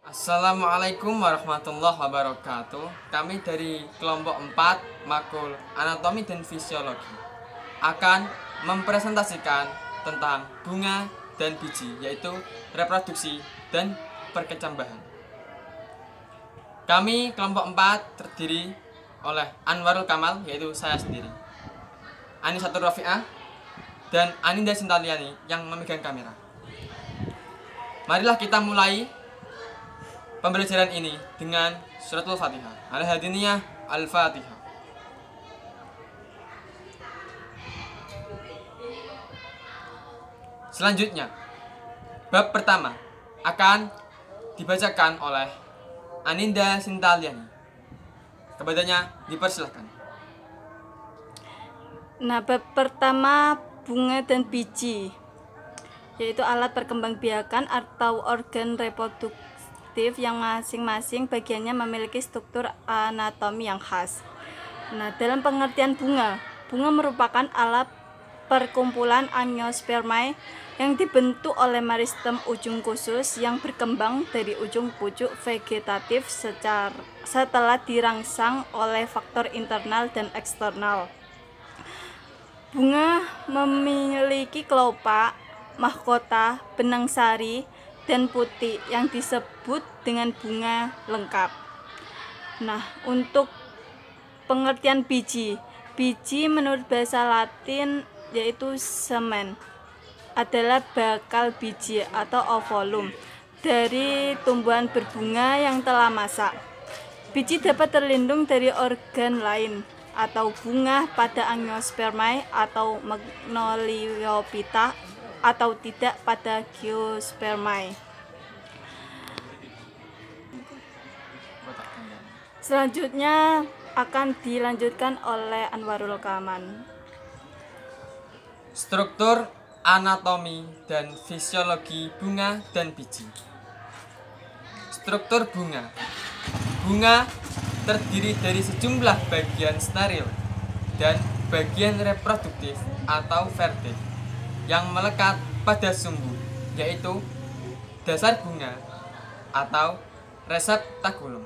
Assalamualaikum warahmatullahi wabarakatuh. Kami dari kelompok 4 Makul Anatomi dan Fisiologi akan mempresentasikan tentang bunga dan biji, yaitu reproduksi dan perkecambahan. Kami kelompok 4 terdiri oleh Anwarul Kamal, yaitu saya sendiri, Anisatur Rafi'ah, dan Aninda Sintaliani yang memegang kamera. Marilah kita mulai pembelajaran ini dengan suratul Fatihah. Al-Hadiniyah Al-Fatihah. Selanjutnya, bab pertama akan dibacakan oleh Aninda Sintaliani. Kepadanya dipersilahkan. Nah, bab pertama bunga dan biji, yaitu alat perkembangbiakan atau organ reproduktif yang masing-masing bagiannya memiliki struktur anatomi yang khas. Nah, dalam pengertian bunga merupakan alat perkumpulan angiospermae yang dibentuk oleh meristem ujung khusus yang berkembang dari ujung pucuk vegetatif setelah dirangsang oleh faktor internal dan eksternal. Bunga memiliki kelopak, mahkota, benang sari, dan putih yang disebut dengan bunga lengkap. Nah, untuk pengertian biji menurut bahasa Latin yaitu semen adalah bakal biji atau ovolum dari tumbuhan berbunga yang telah masak. Biji dapat terlindung dari organ lain atau bunga pada angiospermae atau Magnoliophyta atau tidak pada Geospermae. Selanjutnya akan dilanjutkan oleh Anwarul Kamal. Struktur, anatomi, dan fisiologi bunga dan biji. Struktur bunga. Bunga terdiri dari sejumlah bagian steril dan bagian reproduktif atau fertil yang melekat pada sumbu, yaitu dasar bunga atau reseptakulum.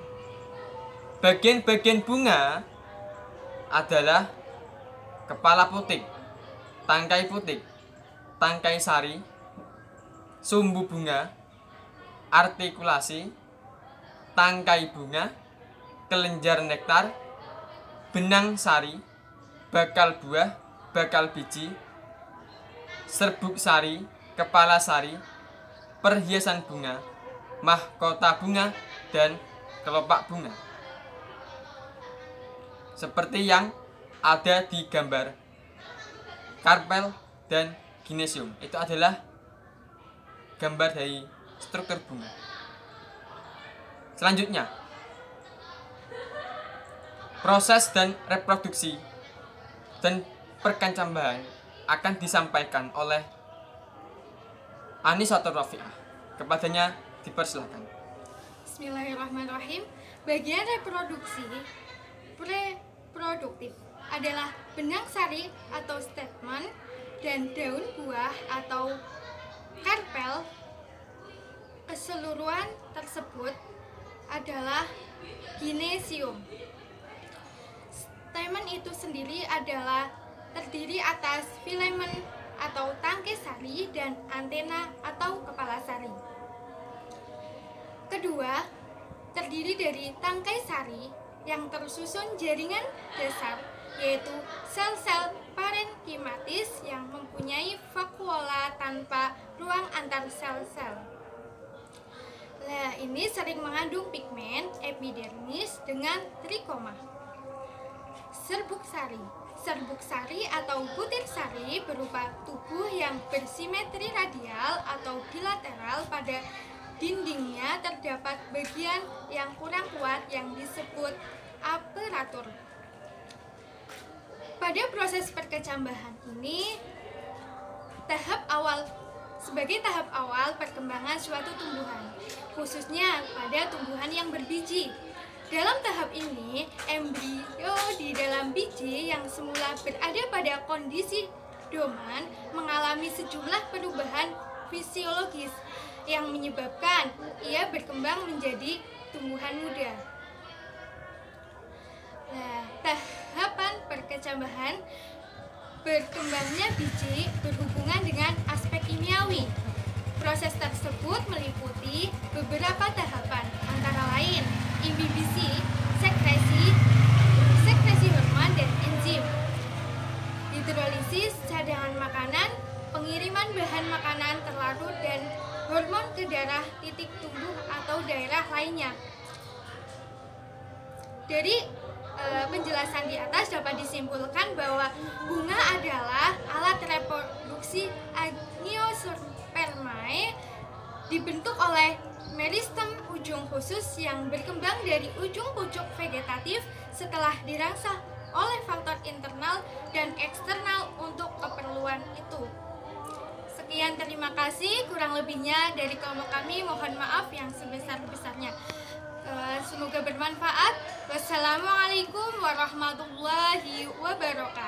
Bagian-bagian bunga adalah kepala putik, tangkai sari, sumbu bunga, artikulasi, tangkai bunga, kelenjar nektar, benang sari, bakal buah, bakal biji, serbuk sari, kepala sari, perhiasan bunga, mahkota bunga, dan kelopak bunga. Seperti yang ada di gambar karpel dan ginesium. Itu adalah gambar dari struktur bunga. Selanjutnya, proses dan reproduksi dan perkecambahan akan disampaikan oleh Anisatur Rafi'ah. Kepadanya dipersilakan. Bismillahirrahmanirrahim. Bagian reproduksi preproduktif adalah benang sari atau stamen dan daun buah atau karpel. Keseluruhan tersebut adalah ginesium. Stamen itu sendiri adalah terdiri atas filamen atau tangkai sari dan antena atau kepala sari. Kedua, terdiri dari tangkai sari yang tersusun jaringan dasar, yaitu sel-sel parenkimatis yang mempunyai vakuola tanpa ruang antar sel-sel. Nah, ini sering mengandung pigmen epidermis dengan trikoma. Serbuk sari atau butir sari berupa tubuh yang bersimetri radial atau bilateral. Pada dindingnya terdapat bagian yang kurang kuat yang disebut aperatur. Pada proses perkecambahan ini, sebagai tahap awal perkembangan suatu tumbuhan, khususnya pada tumbuhan yang berbiji. Dalam tahap ini, embrio di dalam biji yang semula berada pada kondisi dorman mengalami sejumlah perubahan fisiologis yang menyebabkan ia berkembang menjadi tumbuhan muda. Nah, tahapan perkecambahan berkembangnya biji berhubungan dengan aspek kimiawi. Proses tersebut meliputi beberapa tahapan, antara lain imbibisi, sekresi hormon dan enzim, hidrolisis cadangan makanan, pengiriman bahan makanan terlarut dan hormon ke darah titik tumbuh atau daerah lainnya. Dari penjelasan di atas dapat disimpulkan bahwa bunga adalah alat reproduksi Angiospermae, dibentuk oleh meristem ujung khusus yang berkembang dari ujung pucuk vegetatif setelah dirangsang oleh faktor internal dan eksternal untuk keperluan itu. Sekian, terima kasih. Kurang lebihnya dari kelompok kami mohon maaf yang sebesar-besarnya. Semoga bermanfaat. Wassalamualaikum warahmatullahi wabarakatuh.